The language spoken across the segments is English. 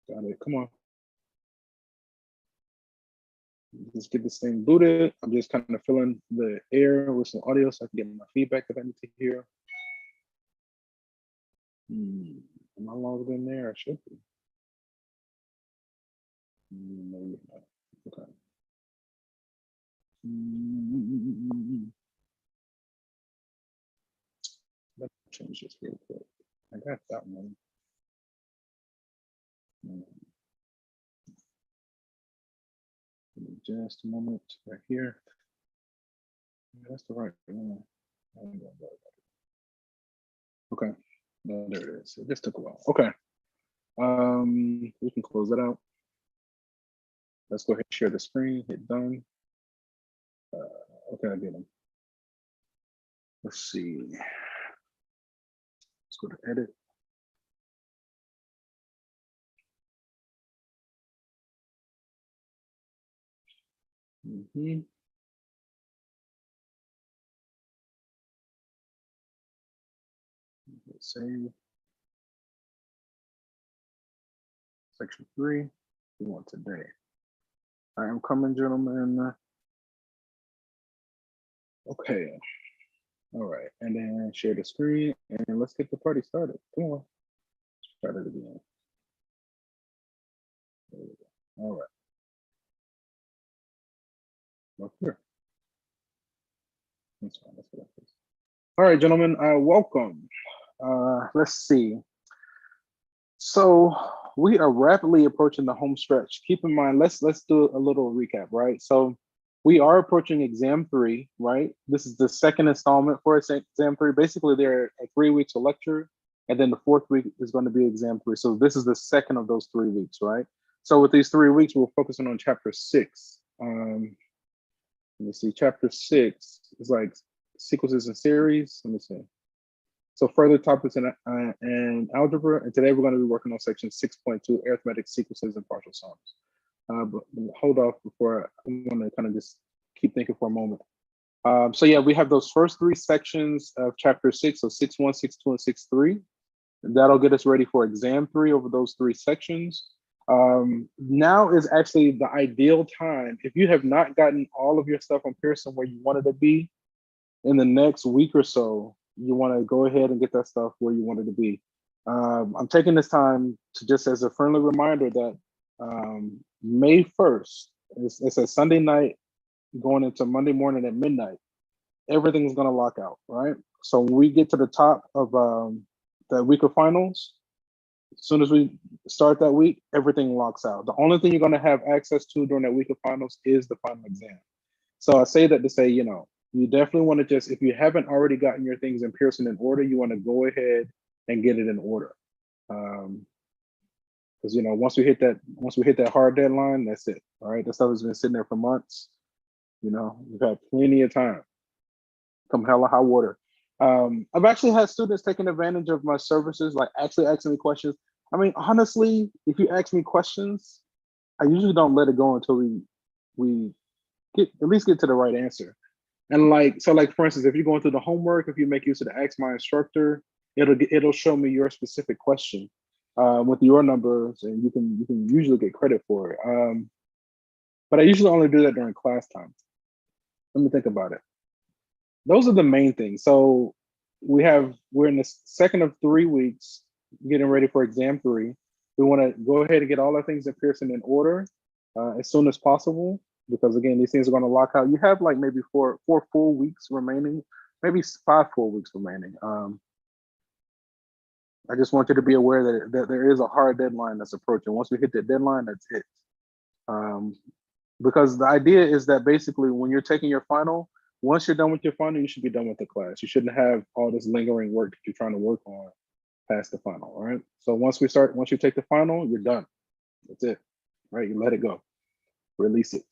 Got it. Come on. Let's get this thing booted. I'm just kind of filling the air with some audio so I can get my feedback if I need to hear. Am I logged in there? I should be. Maybe not. Okay. Let's change this real quick. I got that one. Just a moment right here. That's the right one. Okay, no, there it is. It just took a while. Okay, we can close it out. Let's go ahead and share the screen. Hit done. Okay, I get them. Let's see. Let's go to edit. Save. Section 3. We want today. I am coming, gentlemen. Okay. All right, and then share the screen, and let's get the party started. Come on. Start it again. There we go. All right. Up here. That's fine. That's what that is. All right, gentlemen, welcome. Let's see. So we are rapidly approaching the home stretch. Keep in mind, let's do a little recap, right? So we are approaching exam 3, right? This is the second installment for exam 3. Basically, there are 3 weeks of lecture, and then the 4th week is going to be exam 3. So this is the second of those 3 weeks, right? So with these 3 weeks, we're focusing on chapter 6. Let me see, chapter 6 is like sequences and series. Let me see. So further topics in algebra, and today we're going to be working on section 6.2, arithmetic sequences and partial sums. But hold off before I want to kind of just keep thinking for a moment. So yeah, we have those first 3 sections of chapter 6, so 6.1, 6.2, and 6.3. That'll get us ready for exam 3 over those 3 sections. Now is actually the ideal time. If you have not gotten all of your stuff on Pearson where you wanted to be in the next week or so, you want to go ahead and get that stuff where you want it to be. I'm taking this time to just as a friendly reminder that May 1st, it's a Sunday night going into Monday morning at midnight. Everything's going to lock out, right? So when we get to the top of that week of finals, as soon as we start that week, everything locks out. The only thing you're going to have access to during that week of finals is the final exam. So I say that to say, you definitely want to just, if you haven't already gotten your things in Pearson in order, you want to go ahead and get it in order. Because once we hit that hard deadline, that's it. All right, that stuff has been sitting there for months. We've had plenty of time. Come hell or high water. I've actually had students taking advantage of my services, like actually asking me questions. I mean, honestly, if you ask me questions, I usually don't let it go until we at least get to the right answer. And so for instance, if you're going through the homework, if you make use of the Ask My Instructor, it'll show me your specific question with your numbers, and you can usually get credit for it. But I usually only do that during class time. Let me think about it. Those are the main things. So we're in the second of 3 weeks, getting ready for exam 3. We want to go ahead and get all our things in Pearson in order as soon as possible, because again, these things are going to lock out. You have like maybe four full weeks remaining, maybe 5 full weeks remaining. I just want you to be aware that there is a hard deadline that's approaching. Once we hit that deadline, that's it. Because the idea is that basically when you're taking your final, once you're done with your final, you should be done with the class. You shouldn't have all this lingering work that you're trying to work on past the final, all right? So once you take the final, you're done. That's it, right? You let it go, release it.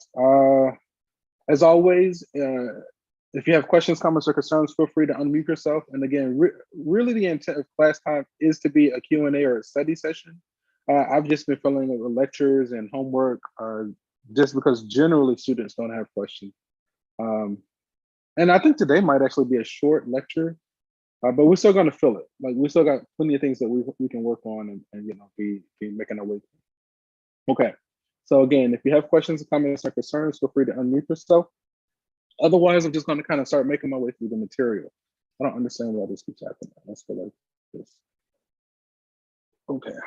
As always, if you have questions, comments, or concerns, feel free to unmute yourself. And again, really the intent of class time is to be a Q&A or a study session. I've just been filling it with lectures and homework just because generally students don't have questions. And I think today might actually be a short lecture, but we're still going to fill it. Like we still got plenty of things that we can work on and be making our way through. Okay. So again, if you have questions, comments, or concerns, feel free to unmute yourself. Otherwise, I'm just going to kind of start making my way through the material. I don't understand why this keeps happening. Let's go like this. Okay.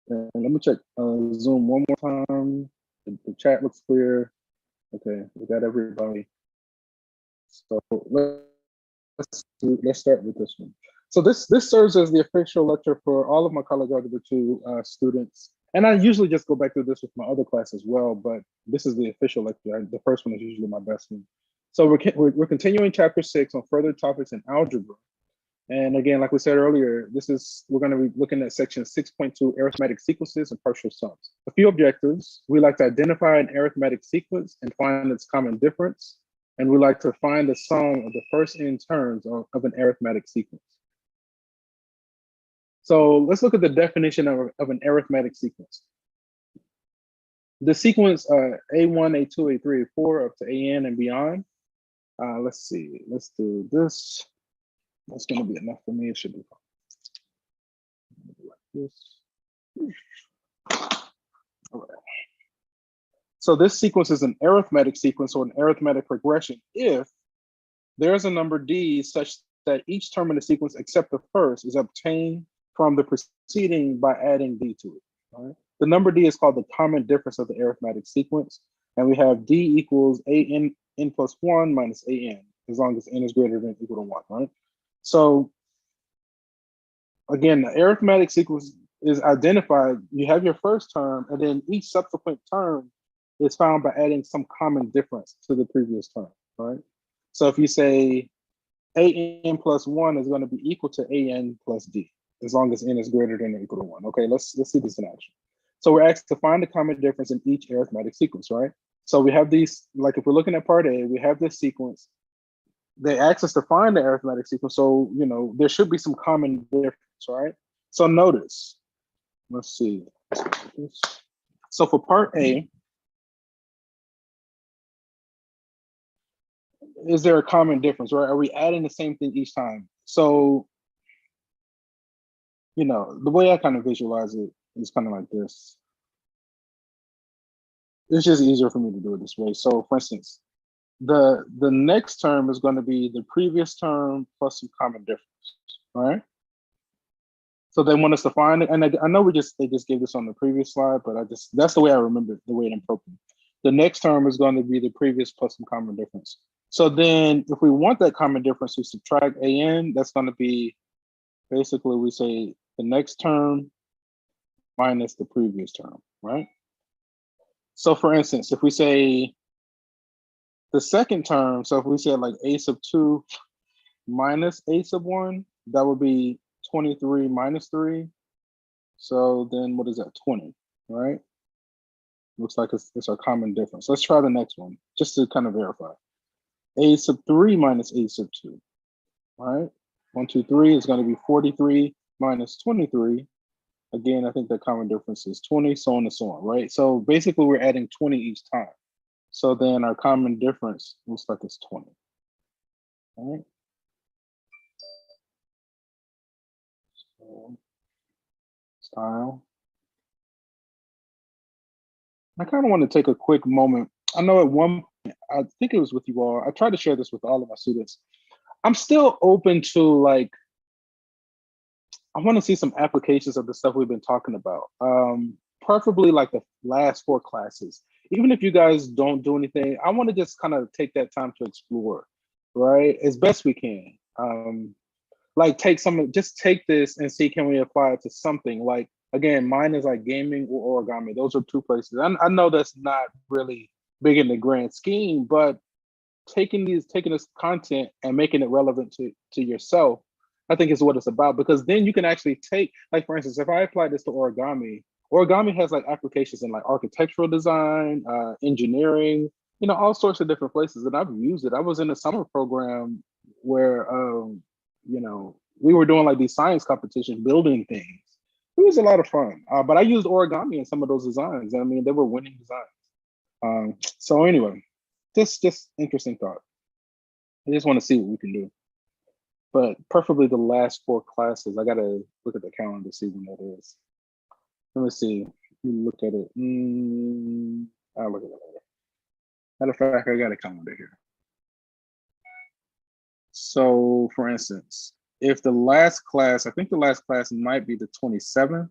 And let me check Zoom one more time. The chat looks clear. Okay, we got everybody. So let's start with this one. So this serves as the official lecture for all of my College Algebra 2 students. And I usually just go back through this with my other class as well, but this is the official lecture. The first one is usually my best one. So we're continuing chapter 6 on further topics in algebra. And again, like we said earlier, we're going to be looking at section 6.2, arithmetic sequences and partial sums. A few objectives: we like to identify an arithmetic sequence and find its common difference. And we like to find the sum of the first n terms of an arithmetic sequence. So let's look at the definition of an arithmetic sequence. The sequence A1, A2, A3, A4 up to AN and beyond. Let's see, let's do this. That's going to be enough for me. It should be fine. Like this. All right. So this sequence is an arithmetic sequence or an arithmetic progression if there's a number d such that each term in the sequence except the first is obtained from the preceding by adding d to it. Right? The number d is called the common difference of the arithmetic sequence, and we have d equals an n plus 1 minus an, as long as n is greater than or equal to 1, right? So again, the arithmetic sequence is identified. You have your first term, and then each subsequent term is found by adding some common difference to the previous term, right? So if you say an plus 1 is going to be equal to an plus d, as long as n is greater than or equal to 1. Okay, let's see this in action. So we're asked to find the common difference in each arithmetic sequence, right? So we have these, like if we're looking at part A, we have this sequence. They ask us to find the arithmetic sequence, so there should be some common difference, right? So notice, let's see. So for part A, is there a common difference, right? Are we adding the same thing each time? So, the way I kind of visualize it is kind of like this. It's just easier for me to do it this way. So for instance, the next term is going to be the previous term plus some common difference, right? So they want us to find it, and I know they just gave this on the previous slide, but that's the way I remember it, the way it in purple. The next term is going to be the previous plus some common difference. So then if we want that common difference, we subtract an, that's going to be, basically we say the next term minus the previous term, right? So for instance, if we say the second term, so if we say like a sub 2 minus a sub 1, that would be 23 minus 3. So then what is that, 20, right? Looks like it's our common difference. Let's try the next one, just to kind of verify. A sub 3 minus a sub 2, all right? 1, 2, 3 is going to be 43 minus 23. Again, I think the common difference is 20, so on and so on, right? So basically we're adding 20 each time. So then our common difference looks like it's 20, all right? So, style. I kind of want to take a quick moment. I know at one point, I think it was with you all, I tried to share this with all of my students. I'm still open to I want to see some applications of the stuff we've been talking about. Preferably like the last 4 classes. Even if you guys don't do anything, I want to just kind of take that time to explore, right? As best we can. Like just take this and see, can we apply it to something? Like, again, mine is like gaming or origami. Those are 2 places. I know that's not really big in the grand scheme, but taking this content and making it relevant to yourself, I think is what it's about, because then you can actually take, like for instance, if I apply this to origami has like applications in like architectural design, engineering, all sorts of different places, and I've used it. I was in a summer program where, we were doing like these science competitions, building things. It was a lot of fun, but I used origami in some of those designs. I mean, they were winning designs. So anyway, just interesting thought. I just want to see what we can do. But preferably the last 4 classes. I gotta look at the calendar to see when that is. Let me see. look at it. I'll look at it later. Matter of fact, I got a calendar here. So for instance, if the last class, I think the last class might be the 27th.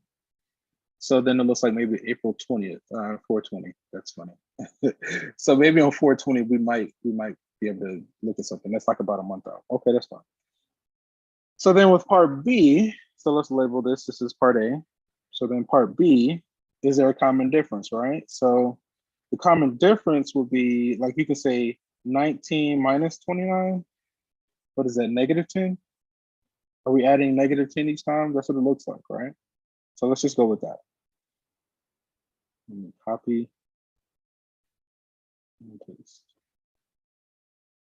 So then it looks like maybe April 20th, 420. That's funny. So maybe on 420, we might be able to look at something. That's like about a month out. Okay, that's fine. So then with part B, so let's label this. This is part A. So then part B, is there a common difference, right? So the common difference would be, like you could say 19 minus 29. What is that, negative 10? Are we adding negative 10 each time? That's what it looks like, right? So let's just go with that. Copy and paste.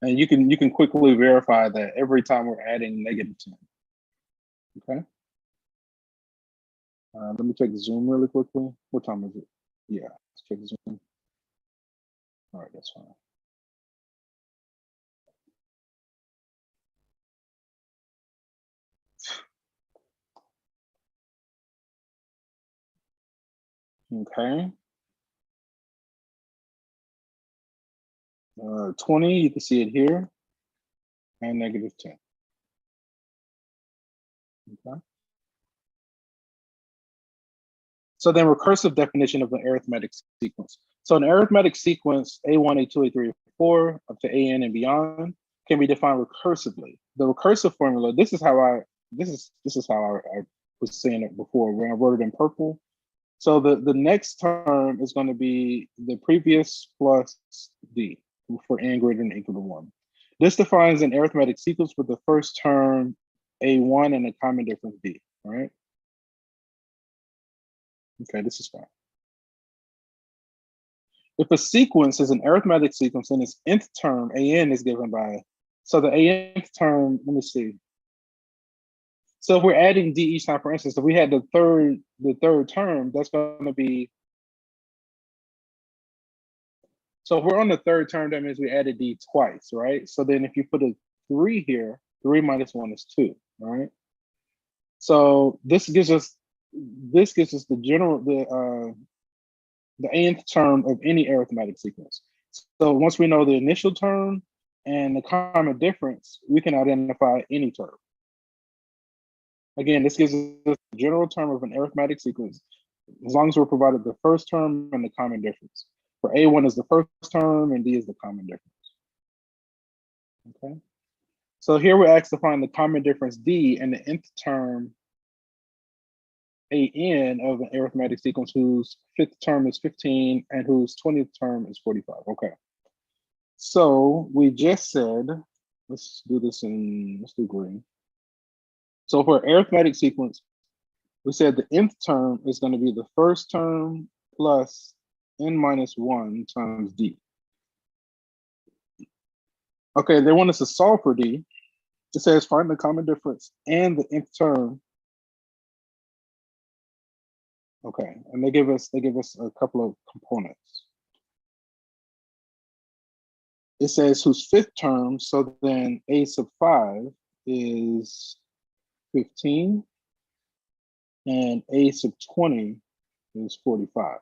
And you can quickly verify that every time we're adding negative 10. Okay. Let me check Zoom really quickly. What time is it? Yeah, let's check Zoom. All right, that's fine. Okay. 20, you can see it here, and negative 10. Okay. So then recursive definition of an arithmetic sequence. So an arithmetic sequence, A1, A2, A3, A4, up to AN and beyond, can be defined recursively. The recursive formula, this is how I was saying it before when I wrote it in purple. So the next term is going to be the previous plus D for n greater than or equal to 1. This defines an arithmetic sequence with the first term A1 and a common difference D, all right? Okay, this is fine. If a sequence is an arithmetic sequence and its nth term, AN, is given by, so the ANth term, let me see. So if we're adding D each time, for instance, if we had the third term, that's going to be, so if we're on the third term, that means we added D twice, right? So then if you put a 3 here, 3 minus 1 is 2, right? So this gives us the general, the nth term of any arithmetic sequence. So once we know the initial term and the common difference, we can identify any term. Again, this gives us the general term of an arithmetic sequence, as long as we're provided the first term and the common difference. For A1 is the first term and D is the common difference. Okay. So here we're asked to find the common difference D and the nth term AN of an arithmetic sequence whose 5th term is 15 and whose 20th term is 45. Okay. So we just said, let's do green. So for arithmetic sequence, we said the nth term is going to be the first term plus n minus 1 times D. Okay, they want us to solve for D. It says find the common difference and the nth term. Okay, and they give us a couple of components. It says whose 5th term, so then A sub 5 is 15 and A sub 20 is 45.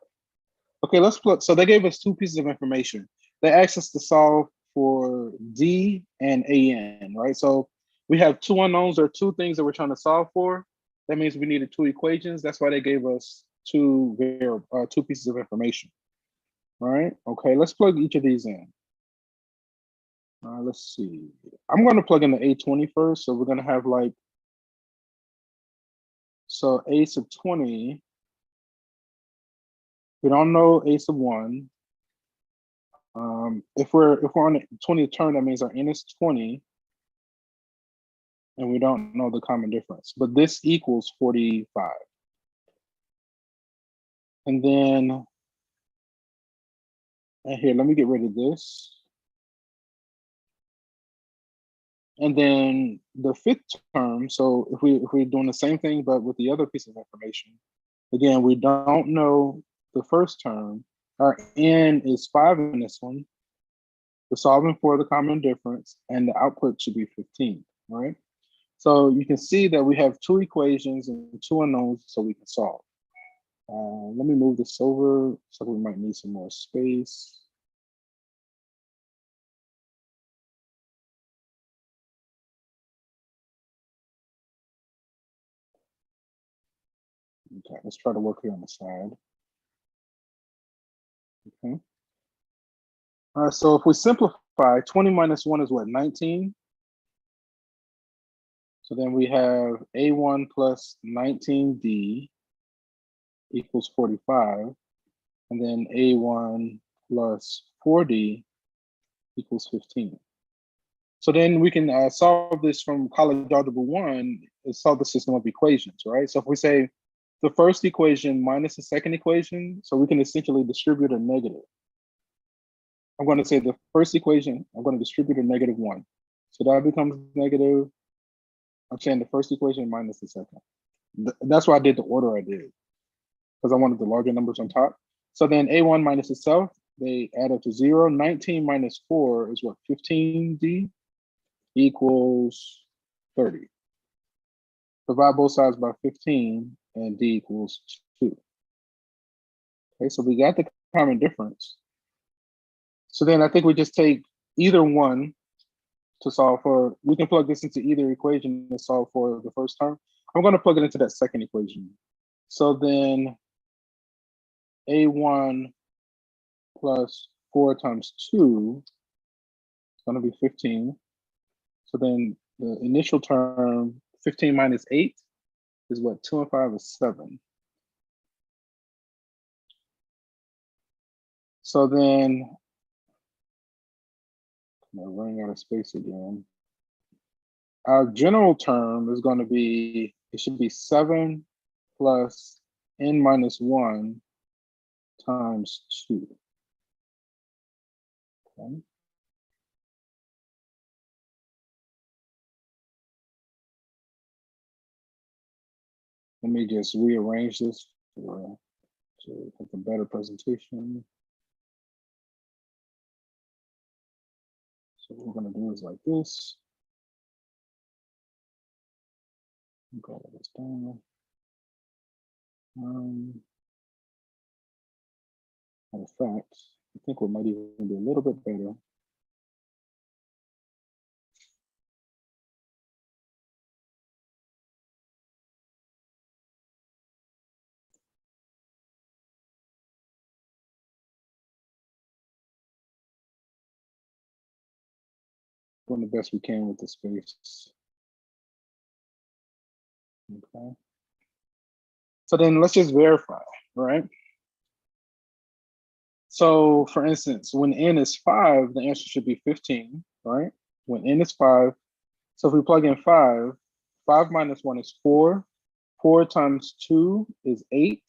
Okay, let's plug. So they gave us 2 pieces of information. They asked us to solve for D and AN, right? So we have 2 unknowns or 2 things that we're trying to solve for. That means we needed 2 equations. That's why they gave us 2 pieces of information. All right, okay, let's plug each of these in. Let's see. I'm going to plug in the A20 first. So we're going to have like, so A sub 20, we don't know A sub 1. If we're on the 20th term, that means our n is 20, and we don't know the common difference. But this equals 45. And then, and here, let me get rid of this. And then the 5th term, so if we're doing the same thing, but with the other piece of information, again, we don't know the first term. Our n is 5 in this one. We're solving for the common difference, and the output should be 15, right? So you can see that we have 2 equations and 2 unknowns, so we can solve. Let me move this over, so we might need some more space. Okay, let's try to work here on the side. Okay. All right, so if we simplify, 20 minus 1 is what, 19? So then we have A1 plus 19D equals 45. And then A1 plus 4D equals 15. So then we can solve this from College Algebra 1, solve the system of equations, right? So if we say the first equation minus the second equation, so we can essentially distribute a negative. I'm going to say the first equation, I'm going to distribute a -1. So that becomes negative. I'm saying the first equation minus the second. That's why I did the order I did, because I wanted the larger numbers on top. So then A1 minus itself, they add up to 0. 19 minus 4 is what, 15D equals 30. Divide both sides by 15 and D equals 2. Okay, so we got the common difference. So then I think we just take either one to solve for, we can plug this into either equation to solve for the first term. I'm going to plug it into that second equation. So then A1 plus 4 times 2 is going to be 15. So then the initial term, 15 minus 8 is what, 2 and 5 is 7. So then, I'm running out of space again. Our general term is going to be, it should be 7 plus n minus 1 times 2. Okay. Let me just rearrange this to have a better presentation. So what we're going to do is like this. Go this down. Matter of fact, I think we might even be a little bit better. Doing the best we can with the space. Okay. So then let's just verify, right? So for instance, when n is 5, the answer should be 15, right? When n is 5. So if we plug in 5, 5 minus 1 is 4. 4 times 2 is 8.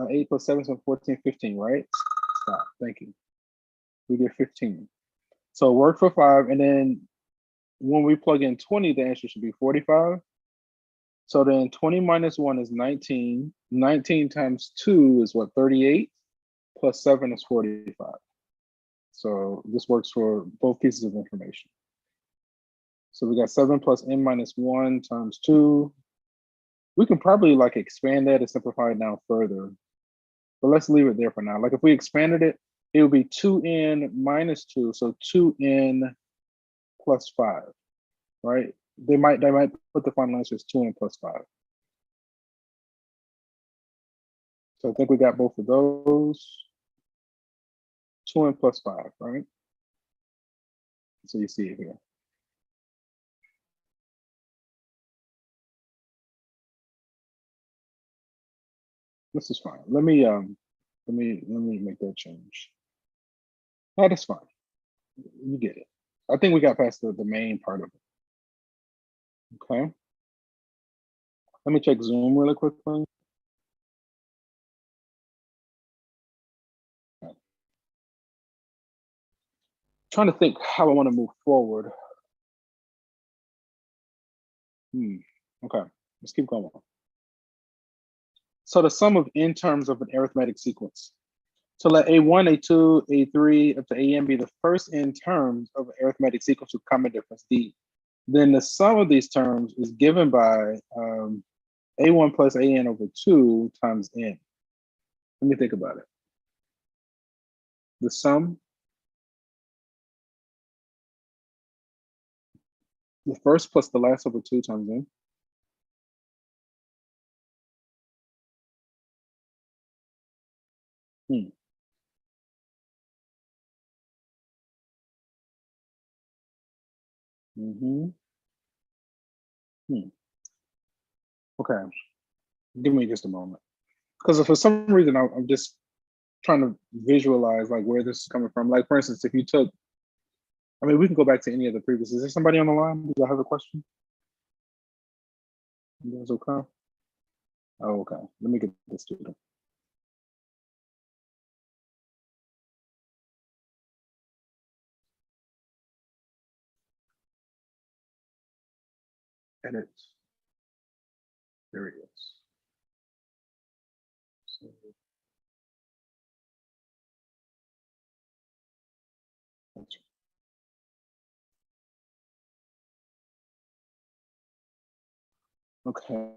8 plus 7 is 14, 15, right? Stop. Thank you. We get 15. So work for 5. And then when we plug in 20, the answer should be 45. So then 20 minus 1 is 19. 19 times 2 is what, 38? Plus 7 is 45. So this works for both pieces of information. So we got 7 plus n minus 1 times 2. We can probably like expand that and simplify it down further. But let's leave it there for now. Like if we expanded it, it would be 2n minus 2. So 2n plus 5, right? They might put the final answer as 2n plus 5. So I think we got both of those. 2n plus 5, right? So you see it here. This is fine. Let me make that change. Oh, that's fine. You get it. I think we got past the main part of it. Okay. Let me check Zoom really quickly. Okay. Trying to think how I want to move forward. Okay, let's keep going. So the sum of n terms of an arithmetic sequence. So let A1, A2, A3 up to AN be the first n terms of an arithmetic sequence with common difference D. Then the sum of these terms is given by A1 plus AN over 2 times N. Let me think about it. The sum, the first plus the last over 2 times N. Hmm. Mm-hmm. Hmm. Okay, give me just a moment. Because for some reason, I'm just trying to visualize like where this is coming from. Like for instance, if you took, I mean, we can go back to any of the previous. Is there somebody on the line? Do I have a question? You guys okay? Oh, okay. Let me get this to them. Edit. There it is. So, okay.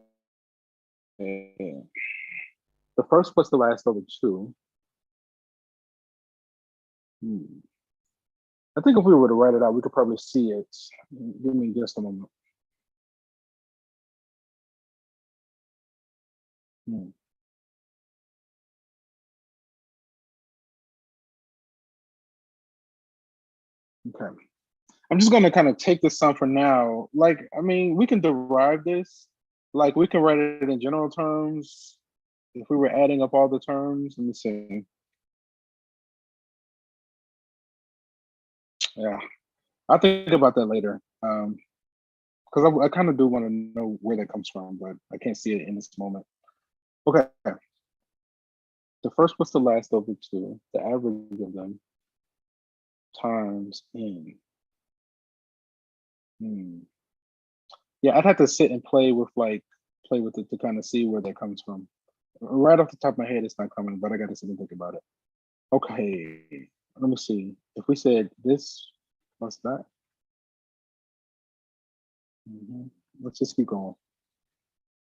The first plus the last over 2. Hmm. I think if we were to write it out, we could probably see it. Give me just a moment. Hmm. Okay. I'm just gonna kind of take this sum for now. Like, I mean, we can derive this. Like, we can write it in general terms. If we were adding up all the terms, let me see. Yeah, I'll think about that later. Because I kind of do want to know where that comes from, but I can't see it in this moment. Okay, the first was the last over 2, the average of them times N. Hmm. Yeah, I'd have to sit and play with it to kind of see where that comes from. Right off the top of my head, it's not coming, but I got to sit and think about it. Okay, let me see. If we said this plus that, let's just keep going.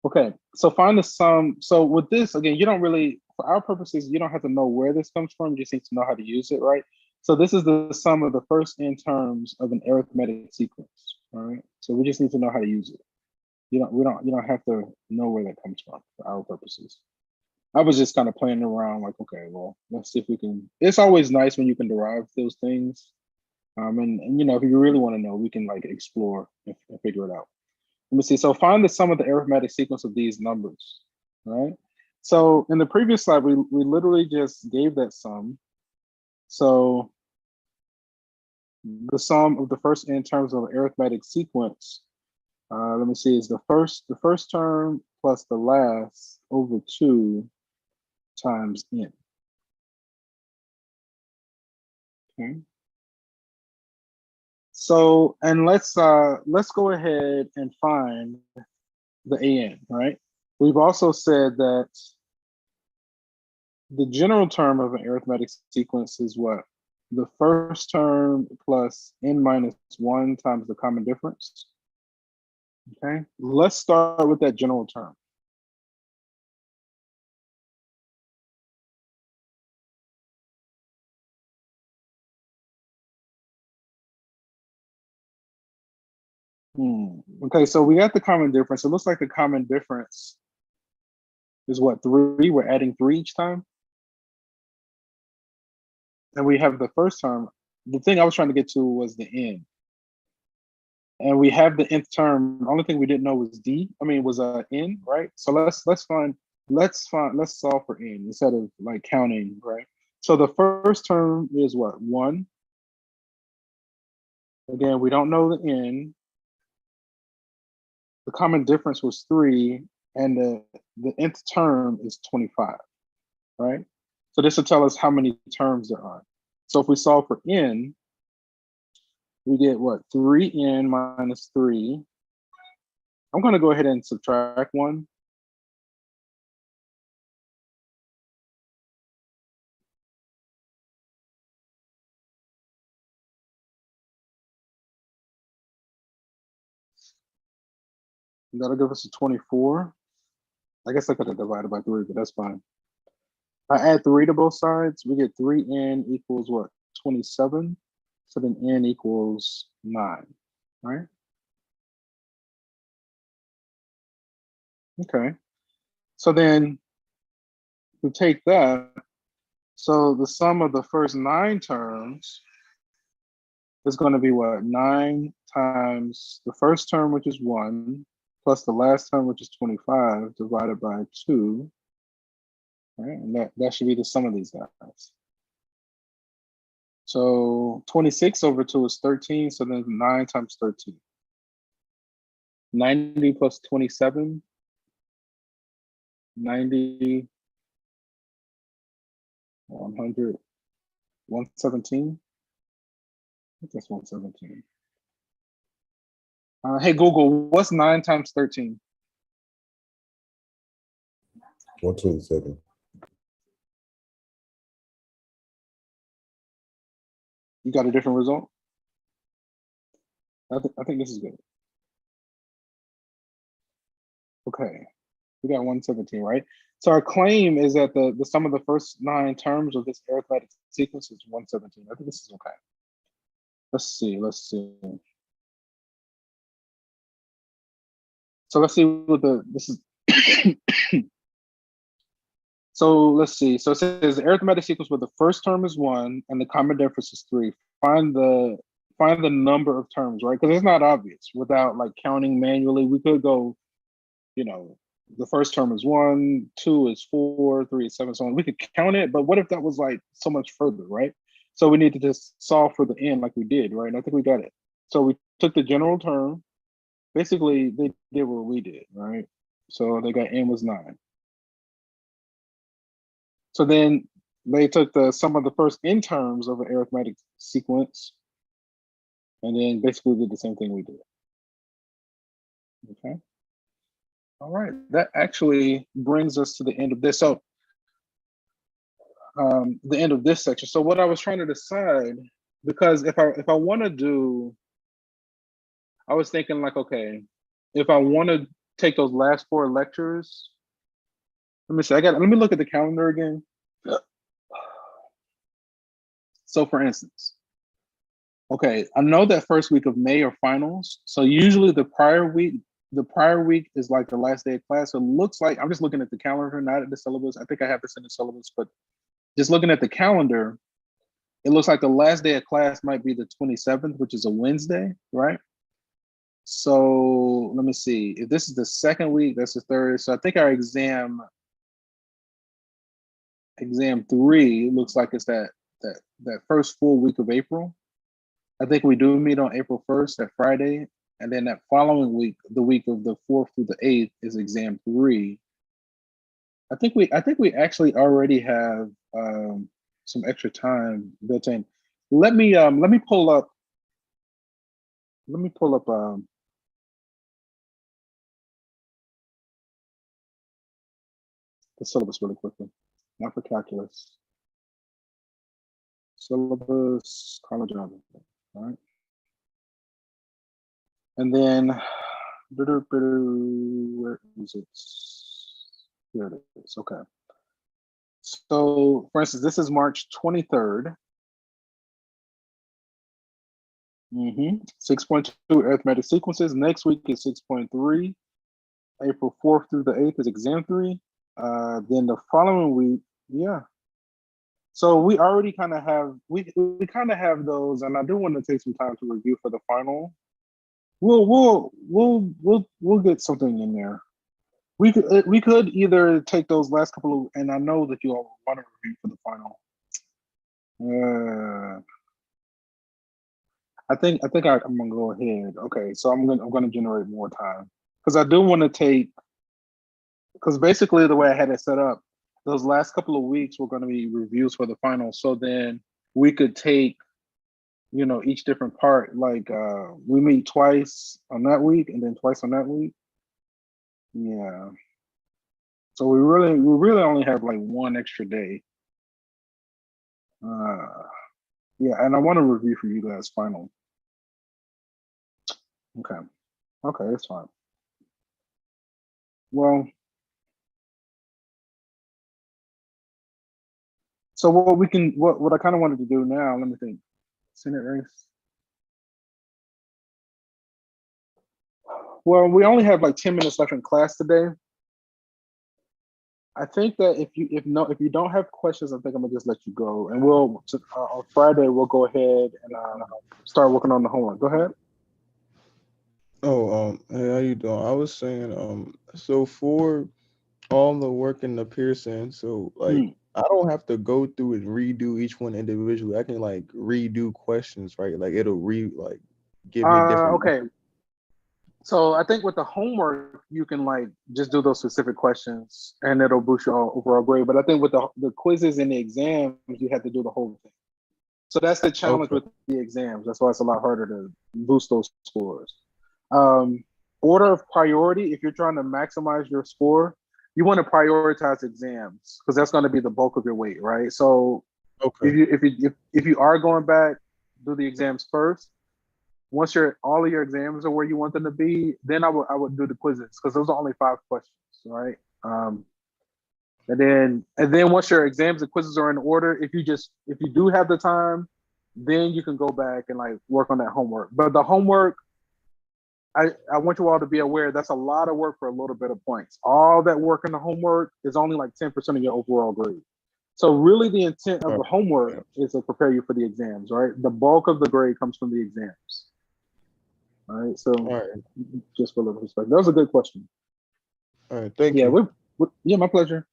Okay, so find the sum. So with this, again, you don't really, for our purposes, you don't have to know where this comes from. You just need to know how to use it, right? So this is the sum of the first n terms of an arithmetic sequence. All right. So we just need to know how to use it. You don't have to know where that comes from for our purposes. I was just kind of playing around, like, okay, well, let's see if we can. It's always nice when you can derive those things. And you know, if you really want to know, we can like explore and figure it out. Let me see. So find the sum of the arithmetic sequence of these numbers. All right. So in the previous slide, we literally just gave that sum. So the sum of the first n terms of arithmetic sequence, let me see, is the first term plus the last over 2 times n. Okay. So, and let's go ahead and find the an, right? We've also said that the general term of an arithmetic sequence is what? The first term plus n minus 1 times the common difference. Okay, let's start with that general term. Okay, so we got the common difference. It looks like the common difference is what, 3? We're adding 3 each time. And we have the first term. The thing I was trying to get to was the n. And we have the nth term. The only thing we didn't know was was n, right? So let's solve for n instead of like counting, right? So the first term is what, 1. Again, we don't know the n. The common difference was 3, and the nth term is 25, right? So this will tell us how many terms there are. So if we solve for n, we get what, 3n minus 3. I'm going to go ahead and subtract 1. That'll give us a 24. I guess I could have divided by 3, but that's fine. I add 3 to both sides. We get 3n equals what? 27. So then n equals 9, right? Okay. So then we take that. So the sum of the first 9 terms is going to be what? 9 times the first term, which is 1, plus the last term, which is 25, divided by 2. Right? And that should be the sum of these guys. So 26 over 2 is 13. So then 9 times 13. 90 plus 27. 90, 100, 117. I think that's 117. Hey, Google, what's 9 times 13? 127. You got a different result? I think this is good. Okay, we got 117, right? So our claim is that the sum of the first 9 terms of this arithmetic sequence is 117. I think this is okay. Let's see. So let's see what this is. So let's see. So it says the arithmetic sequence where the first term is 1 and the common difference is 3. Find the number of terms, right? Because it's not obvious without like counting manually. We could go, the first term is 1, 2 is 4, 3 is 7, so on. We could count it, but what if that was like so much further, right? So we need to just solve for the n like we did, right? And I think we got it. So we took the general term. Basically, they did what we did, right? So they got n was 9. So then they took the sum of the first n terms of an arithmetic sequence, and then basically did the same thing we did. Okay. All right, that actually brings us to the end of this. So the end of this section. So what I was trying to decide, because if I want to do, I was thinking like, okay, if I want to take those last 4 lectures, let me see. Let me look at the calendar again. So for instance, okay, I know that first week of May are finals. So usually the prior week is like the last day of class. So it looks like, I'm just looking at the calendar, not at the syllabus. I think I have this in the syllabus, but just looking at the calendar, it looks like the last day of class might be the 27th, which is a Wednesday, right? So let me see. If this is the second week, that's the third. So I think our exam 3 looks like it's that first full week of April. I think we do meet on April 1st, that Friday. And then that following week, the week of the 4th through the 8th, is exam 3. I think we actually already have some extra time built in. Let me pull up the syllabus really quickly. Not for calculus. Syllabus, college algebra, all right? And then, where is it? Here it is, okay. So for instance, this is March 23rd. 6.2 arithmetic sequences. Next week is 6.3. April 4th through the 8th is exam 3. Then the following week, yeah. So we already kind of have, we kind of have those, and I do want to take some time to review for the final. We'll get something in there. We could either take those last couple of, and I know that you all want to review for the final. I think I'm gonna go ahead. Okay, so I'm gonna generate more time because I do want to take, because basically the way I had it set up, those last couple of weeks were going to be reviews for the final. So then we could take, each different part. Like we meet twice on that week and then twice on that week. Yeah. So we really only have like one extra day. Yeah, and I want to review for you guys final. Okay, that's fine. Well, So what I kind of wanted to do now, let me think. Senate race. Well, we only have like 10 minutes left in class today. I think that if you don't have questions, I think I'm gonna just let you go, and we'll on Friday we'll go ahead and start working on the homework. Go ahead. Oh, hey, how you doing? I was saying, so for all the work in the Pearson, so like I don't have to go through and redo each one individually. I can like redo questions, right? Like it'll give me different. Okay. So I think with the homework, you can like just do those specific questions and it'll boost your overall grade. But I think with the quizzes and the exams, you have to do the whole thing. So that's the challenge Okay. with the exams. That's why it's a lot harder to boost those scores. Order of priority, if you're trying to maximize your score, you want to prioritize exams because that's going to be the bulk of your weight, right? So Okay. if you are going back, do the exams first. Once all of your exams are where you want them to be, then I would do the quizzes because those are only 5 questions, right? And then once your exams and quizzes are in order, if you do have the time, then you can go back and like work on that homework. But the homework, I want you all to be aware that's a lot of work for a little bit of points. All that work in the homework is only like 10% of your overall grade. So really the intent of the homework is to prepare you for the exams, right? The bulk of the grade comes from the exams. All right, so just for a little perspective, that was a good question. All right, thank you. Yeah, my pleasure.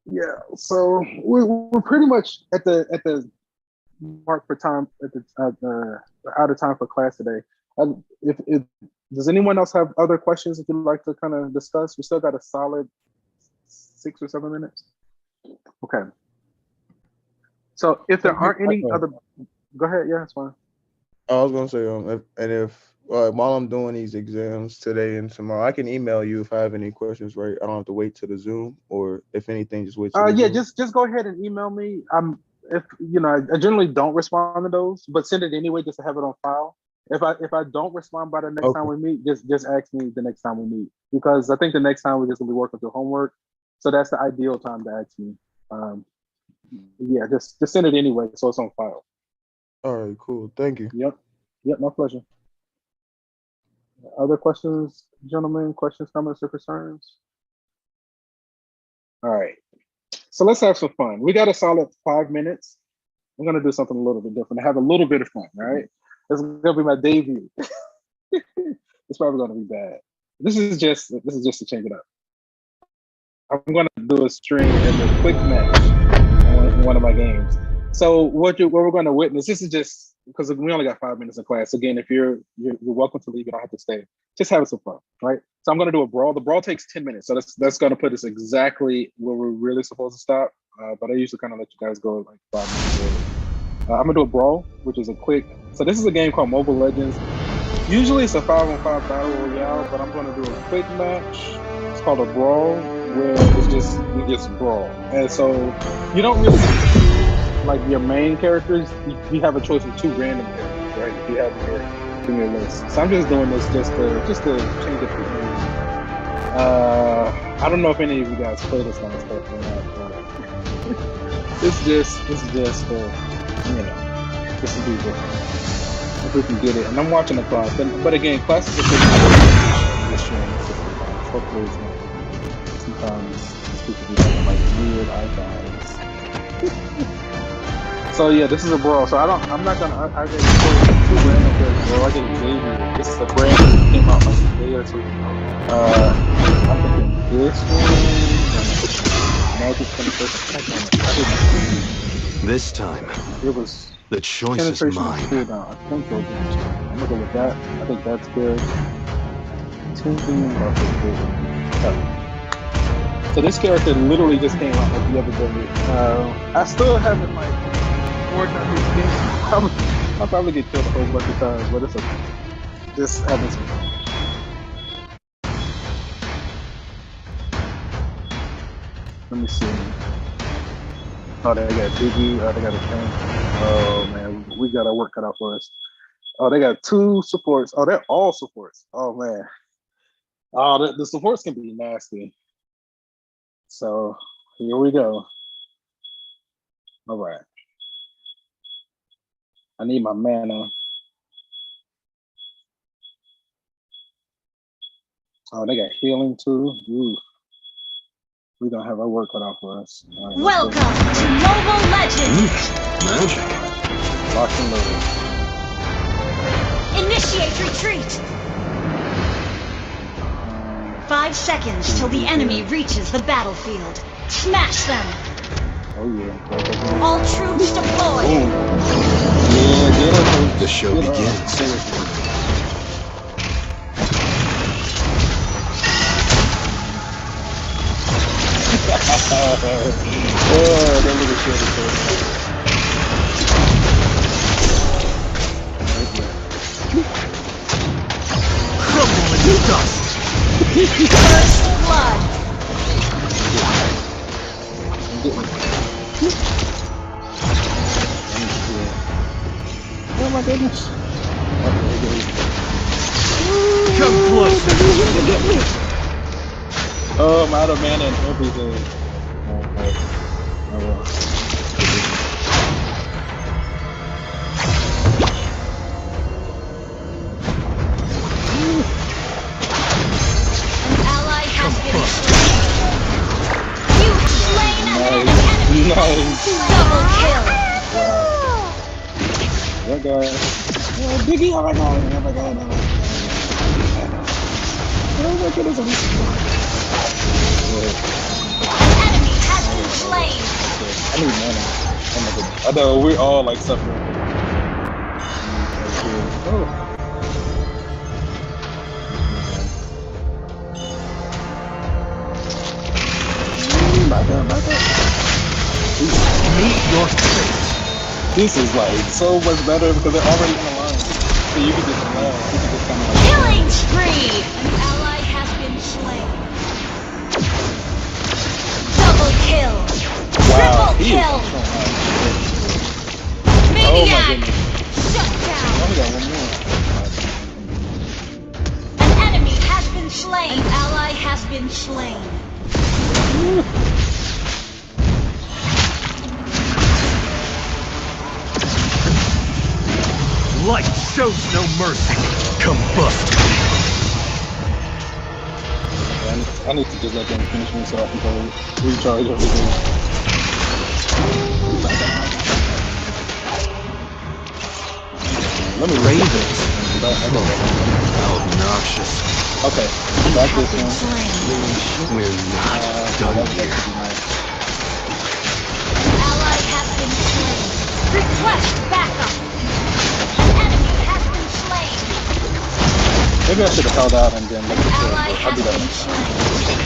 Yeah, so we're pretty much at the mark for time at the out of time for class today. If does anyone else have other questions that you'd like to kind of discuss? We still got a solid 6 or 7 minutes. Okay. So if there aren't any other, go ahead. Yeah, that's fine. I was gonna say, while I'm doing these exams today and tomorrow, I can email you if I have any questions. Right, I don't have to wait to the Zoom, or if anything, just wait. Yeah, just go ahead and email me. If I generally don't respond to those, but send it anyway just to have it on file. If I don't respond by the next time we meet, just ask me the next time we meet, because I think the next time we're just gonna be working through homework, so that's the ideal time to ask me. Yeah, just send it anyway, so it's on file. All right, cool. Thank you. Yep, my pleasure. Other questions, gentlemen? Questions, comments, or concerns? All right. So let's have some fun. We got a solid 5 minutes. I'm gonna do something a little bit different. Have a little bit of fun, right? This is gonna be my debut. It's probably gonna be bad. This is just to change it up. I'm gonna do a string and a quick match in one of my games. So what we're gonna witness, this is just because we only got 5 minutes in class. Again, if you're welcome to leave, you don't have to stay. Just having some fun, right? So I'm gonna do a brawl. The brawl takes 10 minutes, so that's gonna put us exactly where we're really supposed to stop. But I usually kind of let you guys go like 5 minutes early. I'm gonna do a brawl, which is a quick. So this is a game called Mobile Legends. Usually it's a 5-on-5 battle royale, but I'm gonna do a quick match. It's called a brawl, where we just brawl, and so you don't really choose like your main characters. You have a choice of 2 random characters, right? You have in your list. So I'm just doing this just to change it for me. I don't know if any of you guys play this kind of stuff or not, but it's just just to be different. If we can get it, and I'm watching the class, but again, classes are pretty this year. Hopefully, it's not. Sometimes people be having like weird icons. So yeah, this is a brawl. So I'm not gonna. I get 2 random characters. Well, I get a Xavier. This is a brand new that came out like a day or 2 ago. I'm thinking this one. Magic Penetration. This time, it was the choice is penetration mine. cooldown. I think those are. I'm gonna go with that. I think that's good. So this character literally just came out like the other day. I still haven't like worked on these games. I'll probably get killed a whole bunch of times, but it's okay. Just having some fun. Let me see. Oh, they got Biggie. Oh, they got a thing. Oh man, we got our work cut out for us. Oh, they got 2 supports. Oh, they're all supports. Oh man. Oh, the supports can be nasty. So Here we go. All right. I need my mana. Oh, they got healing too. Ooh. We're gonna have our work cut out for us. All right, Welcome to Mobile Legends! Magic. Lock and load. Initiate retreat! 5 seconds till the enemy reaches the battlefield. Smash them! Oh yeah. All troops deployed! Boom. Yeah, get it. The show Get begins. Oh, that little shit is so Crumble into dust. First blood! Oh my goodness. Come closer. Oh, I'm out of mana and everything. Oh, well. An ally has been slain. You've slain an enemy! Nice. Double kill! That guy. Oh, Biggie, oh my god, oh my god, oh my god. Oh my goodness, I'm An enemy has been slain! I need mana. Oh my goodness. I know we're all like suffering. Oh. Back up. Meet your fate. This is like so much better because they're already in the line. So you can just land. You can just kind of like. Killing spree! An ally has been slain. Double kill! Wow. Triple He is kill! so nice. Oh my Maniac! goodness. Shut I down! only got one more. An enemy has been slain! An ally has been slain. Light shows no mercy. Combust. I need to just let them finish me so I can go recharge everything. Let me Ravens. Obnoxious. Okay, You back have this been one. slain. We're not done That here. should be nice. An ally has been slain. Request backup. An enemy has been slain. Maybe I should have held out and then let An it ally I'll has do that been next time. slain.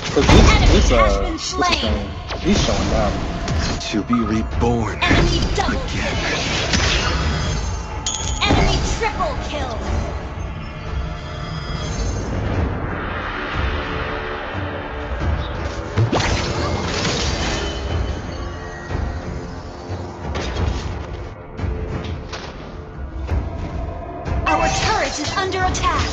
Because enemy this has been is slain. he's showing out. To be reborn. Enemy double kill. Enemy triple kill. Our turret is under attack.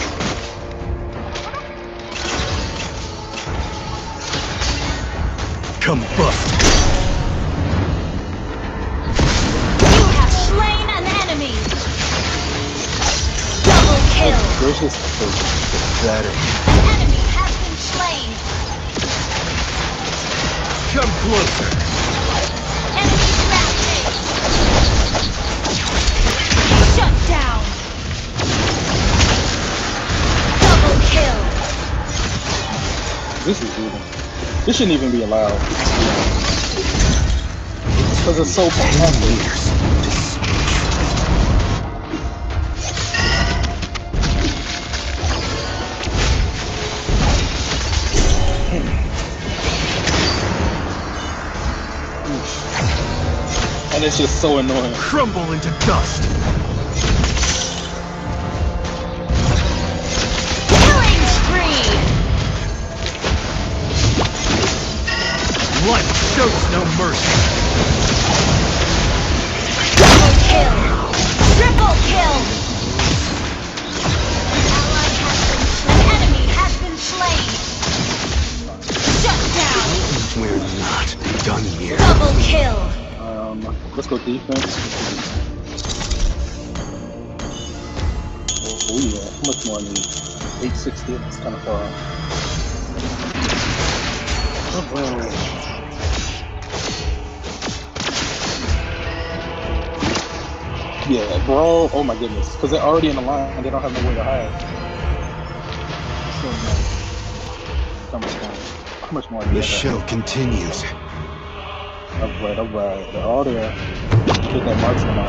Combust. You have slain an enemy. Double kill. Gracious. Pathetic. An enemy has been slain. Come closer. Enemy rampage. Shut down. Double kill. This is brutal. This shouldn't even be allowed. Because it's so fantastic. And it's just so annoying. Crumble into dust. Killing spree. Light shows no mercy. Double kill. Triple kill. An ally has been slain. An enemy has been slain. Shut down. We're not kill. Let's go defense. Oh yeah, how much more I need? 860, that's kind of far. Yeah, bro, oh my goodness, because they're already in the line and they don't have nowhere to hide. So nice. How much more I need? The show continues. All right, they're all there. Get that marksman on.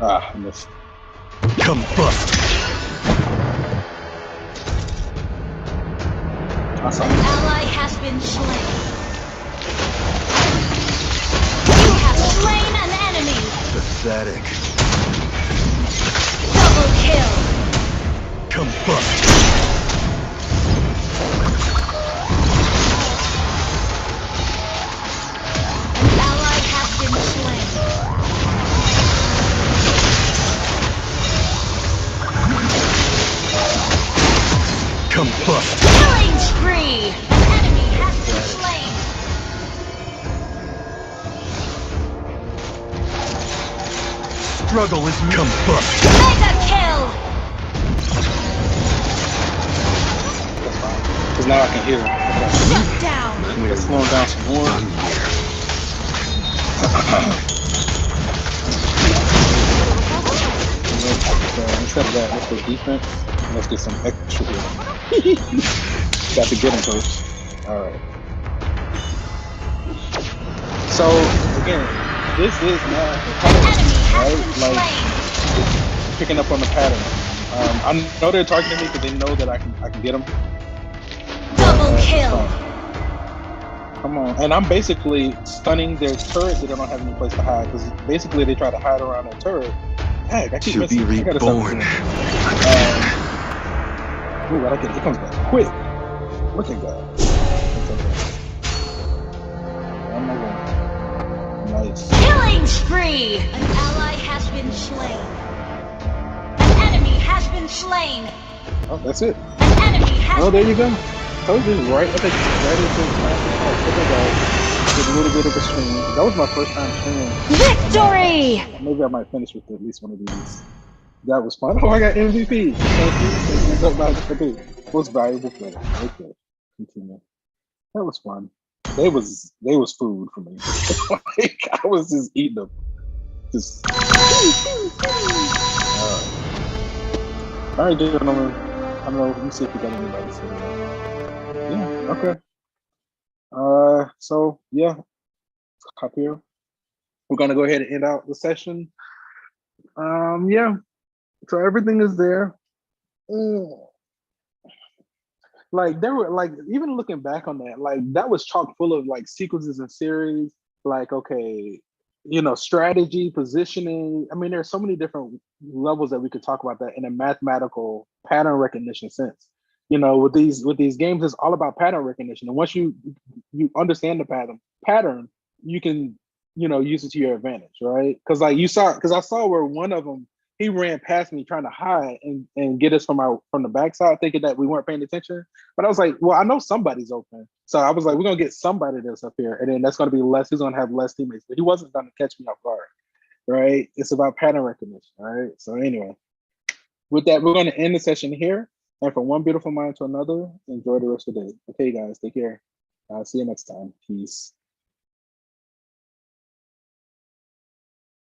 Ah, I missed. Combust. I saw An it. ally has been slain. You have slain an enemy. Pathetic. Double kill. Combust. An ally has been slain. Combust. Killing spree. An enemy has been slain. Struggle is combust. Mega kill. That's fine. Because now I can hear him. Shut down. Let's slow him down some more. Instead of that, let's go defense. Let's get some extra here. Got to get him, coach. All right. So again, this is not a An enemy pattern, has right? been Like slain. picking up on the pattern. I know they're targeting me because they know that I can get them. Double kill. Come on, and I'm basically stunning their turret that they don't have any place to hide because basically they try to hide around their turret. Heck, I keep To be missing. I gotta stop reborn. doing it. Ooh, I like it. It comes back quick. Look at that. I'm not going. Nice. Killing spree. An ally has been slain. An enemy has been slain. Oh, that's it. An enemy has Oh, there been you go. Told you right at the right at a little bit of a stream. That was my first time streaming. victory. Maybe I might finish with at least one of these. That was fun. Oh, I got MVP. Thank you. Most valuable player. Okay, continue. That was fun. They was food for me. Like, I was just eating them. Just. All right, gentlemen. I don't know. Let me see if we got anybody sitting there. Yeah. Okay. So yeah, up here. We're gonna go ahead and end out the session. Yeah. So everything is there. Like there were like even looking back on that, like that was chock full of like sequences and series. Like okay, strategy, positioning. I mean, there's so many different levels that we could talk about that in a mathematical pattern recognition sense. With these games, it's all about pattern recognition. And once you understand the pattern, you can use it to your advantage, right? Because I saw where one of them he ran past me trying to hide and get us from the backside, thinking that we weren't paying attention. But I was like, well, I know somebody's open, so I was like, we're gonna get somebody that's up here, and then that's gonna be less. He's gonna have less teammates, but he wasn't gonna catch me off guard, right? It's about pattern recognition, all right? So anyway, with that, we're gonna end the session here. And from one beautiful mind to another, enjoy the rest of the day. Okay, guys, take care. I'll see you next time. Peace.